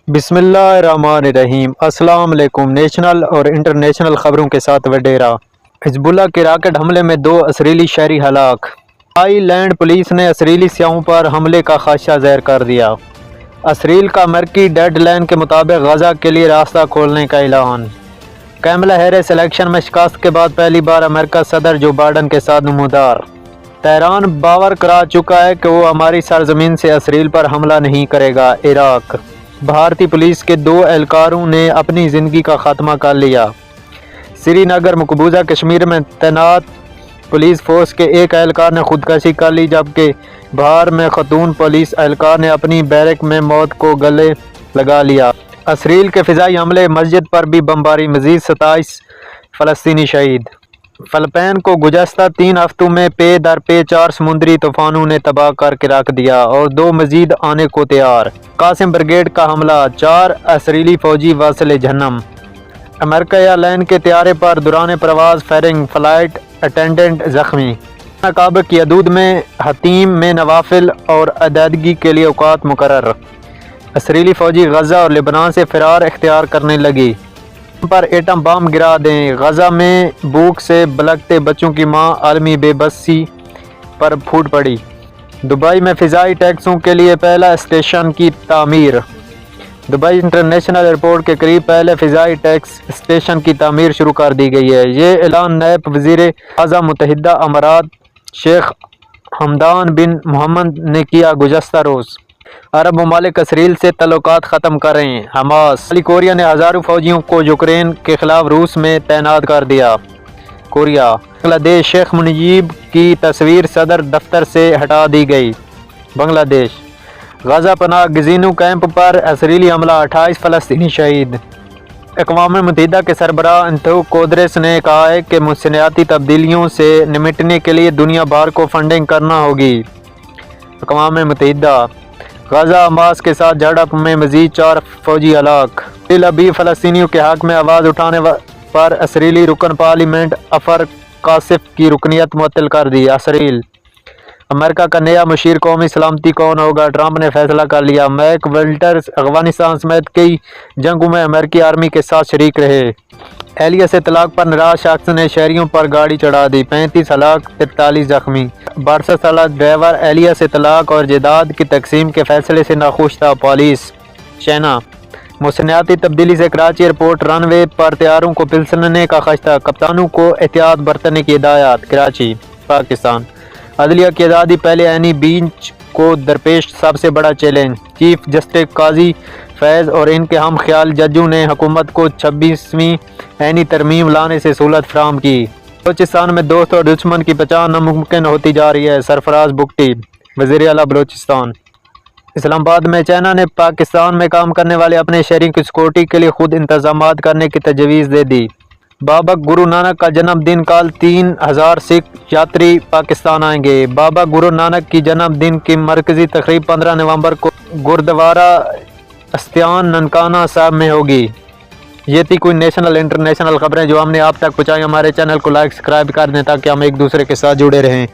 بسم اللہ الرحمن الرحیم۔ السلام علیکم۔ نیشنل اور انٹرنیشنل خبروں کے ساتھ وڈیرا۔ حزب اللہ کے راکٹ حملے میں 2 اسرائیلی شہری ہلاک۔ آئی لینڈ پولیس نے اسرائیلی سیاحوں پر حملے کا خدشہ ظاہر کر دیا۔ اسرائیل کا امریکی ڈیڈ لائن کے مطابق غزہ کے لیے راستہ کھولنے کا اعلان۔ کیملا ہیرس الیکشن میں شکست کے بعد پہلی بار امریکہ صدر جو بائیڈن کے ساتھ نمودار۔ تہران باور کرا چکا ہے کہ وہ ہماری سرزمین سے اسرائیل پر حملہ نہیں کرے گا۔ عراق۔ بھارتی پولیس کے 2 اہلکاروں نے اپنی زندگی کا خاتمہ کر لیا۔ سری نگر مقبوضہ کشمیر میں تعینات پولیس فورس کے ایک اہلکار نے خودکشی کر لی، جبکہ بہار میں خاتون پولیس اہلکار نے اپنی بیرک میں موت کو گلے لگا لیا۔ اسرائیل کے فضائی حملے، مسجد پر بھی بمباری، مزید 27 فلسطینی شہید۔ فلپائن کو گزشتہ 3 ہفتوں میں پے در پے 4 سمندری طوفانوں نے تباہ کر کے رکھ دیا اور 2 مزید آنے کو تیار۔ قاسم بریگیڈ کا حملہ، 4 اسرائیلی فوجی واصل جہنم۔ امریکہ ایئر لائن کے طیارے پر دوران پرواز فائرنگ، فلائٹ اٹینڈنٹ زخمی۔ کعبہ کی حدود میں حتیم میں نوافل اور علیحدگی کے لیے اوقات مقرر۔ اسرائیلی فوجی غزہ اور لبنان سے فرار اختیار کرنے لگی۔ پر ایٹم بم گرا دیں، غزہ میں بھوک سے بلکتے بچوں کی ماں عالمی بے بسی پر پھوٹ پڑی۔ دبئی میں فضائی ٹیکسوں کے لیے پہلا اسٹیشن کی تعمیر۔ دبئی انٹرنیشنل ایئرپورٹ کے قریب پہلے فضائی ٹیکس اسٹیشن کی تعمیر شروع کر دی گئی ہے۔ یہ اعلان نائب وزیر اعظم متحدہ امارات شیخ حمدان بن محمد نے کیا گزشتہ روز۔ عرب ممالک اسرائیل سے تعلقات ختم کر رہے ہیں۔ حماس۔ شمالی کوریا نے ہزاروں فوجیوں کو یوکرین کے خلاف روس میں تعینات کر دیا۔ کوریا۔ بنگلہ دیش۔ شیخ مجیب کی تصویر صدر دفتر سے ہٹا دی گئی۔ بنگلہ دیش۔ غزہ پناہ گزینوں کیمپ پر اسرائیلی حملہ، 28 فلسطینی شہید۔ اقوام متحدہ کے سربراہ انتونیو گوتریس نے کہا ہے کہ موسمیاتی تبدیلیوں سے نمٹنے کے لیے دنیا بھر کو فنڈنگ کرنا ہوگی۔ اقوام متحدہ۔ غزہ حماس کے ساتھ جھڑپ میں مزید 4 فوجی ہلاک۔ تل ابیب فلسطینیوں کے حق میں آواز اٹھانے پر اسرائیلی رکن پارلیمنٹ عفر قاسف کی رکنیت معطل کر دی۔ اسرائیل۔ امریکہ کا نیا مشیر قومی سلامتی کون ہوگا؟ ٹرمپ نے فیصلہ کر لیا۔ میک ولٹرز افغانستان سمیت کئی جنگوں میں امریکی آرمی کے ساتھ شریک رہے۔ اہلیہ سے طلاق پر ناراض شخص نے شہریوں پر گاڑی چڑھا دی، 35 ہلاک 43 زخمی۔ 62 سالہ ڈرائیور اہلیہ سے طلاق اور جائیداد کی تقسیم کے فیصلے سے ناخوش تھا۔ پولیس۔ چائنا۔ موسمیاتی تبدیلی سے کراچی ایئرپورٹ رن وے پر طیاروں کو پھسلنے کا خدشہ، کپتانوں کو احتیاط برتنے کی ہدایت۔ کراچی۔ پاکستان۔ عدلیہ کی آزادی پہلے آئینی بینچ کو درپیش سب سے بڑا چیلنج۔ چیف جسٹس قاضی فیض اور ان کے ہم خیال ججوں نے حکومت کو 26ویں آئینی ترمیم لانے سے سہولت فراہم کی۔ بلوچستان میں دوست اور دشمن کی پہچان ناممکن ہوتی جا رہی ہے، سرفراز بگٹی۔ وزیر اعلیٰ بلوچستان۔ اسلام آباد میں چائنا نے پاکستان میں کام کرنے والے اپنے شہریوں کی سیکورٹی کے لیے خود انتظامات کرنے کی تجویز دے دی۔ بابا گرو نانک کا جنم دن، کل 3000 سکھ یاتری پاکستان آئیں گے۔ بابا گرو نانک کی جنم دن کی مرکزی تقریب 15 نومبر کو گردوارہ استان ننکانہ صاحب میں ہوگی۔ یہ تھی کوئی نیشنل انٹرنیشنل خبریں جو ہم نے آپ تک پہنچائی۔ ہمارے چینل کو لائک سبسکرائب کر دیں تاکہ ہم ایک دوسرے کے ساتھ جڑے رہیں۔